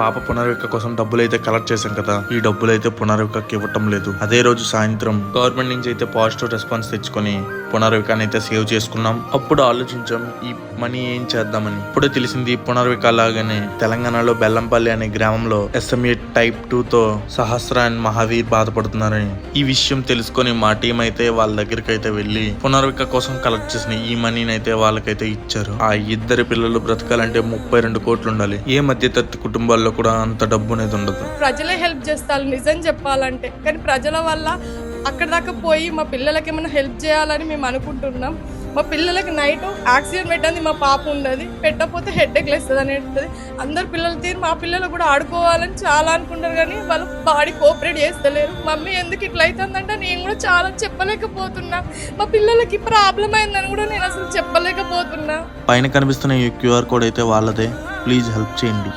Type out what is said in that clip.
పాప పునర్విక కోసం డబ్బులు అయితే కలెక్ట్ చేశాం కదా, ఈ డబ్బులు అయితే పునర్వికకి ఇవ్వటం లేదు. అదే రోజు సాయంత్రం గవర్నమెంట్ నుంచి అయితే పాజిటివ్ రెస్పాన్స్ తెచ్చుకొని పునర్వికాన్ని అయితే సేవ్ చేసుకున్నాం. అప్పుడు ఆలోచించాం ఈ మనీ ఏం చేద్దామని. ఇప్పుడే తెలిసింది పునర్విక లాగానే తెలంగాణలో బెల్లంపల్లి అనే గ్రామంలో SME type 2 తో సహస్ర అండ్ మహావీర్ బాధపడుతున్నారని. ఈ విషయం తెలుసుకొని మా టీం అయితే వాళ్ళ దగ్గరికి అయితే వెళ్లి పునర్విక కోసం కలెక్ట్ చేసిన ఈ మనీని అయితే వాళ్ళకైతే ఇచ్చారు. ఆ ఇద్దరు పిల్లలు బ్రతకాలంటే 32 కోట్లు ఉండాలి. ఏ మధ్యతరగతి కుటుంబాల్లో కూడా అంత డబ్బు అనేది ఉండదు. ప్రజలే హెల్ప్ చేస్తారు నిజం చెప్పాలంటే, కానీ ప్రజల వల్ల అక్కడ దాకా పోయి మా పిల్లలకి ఏమైనా హెల్ప్ చేయాలని మేము అనుకుంటున్నాం. మా పిల్లలకి నైట్ ఆక్సిజన్ పెట్టండి, మా పాప ఉండదు, పెట్టకపోతే హెడ్ఏక్ లేస్తుంది అని ఉంటుంది. అందరు పిల్లలు తీరు మా పిల్లలు కూడా ఆడుకోవాలని చాలా అనుకుంటారు, కానీ వాళ్ళు బాడీ కోఆపరేట్ చేస్తలేరు. మమ్మీ ఎందుకు ఇట్లా అవుతుందంటే నేను కూడా చాలా చెప్పలేకపోతున్నా. మా పిల్లలకి ప్రాబ్లం అయిందని కూడా నేను అసలు చెప్పలేకపోతున్నా. పైన కనిపిస్తున్న ఈ QR కోడ్ అయితే వాళ్ళదే. ప్లీజ్ హెల్ప్ చేయండి.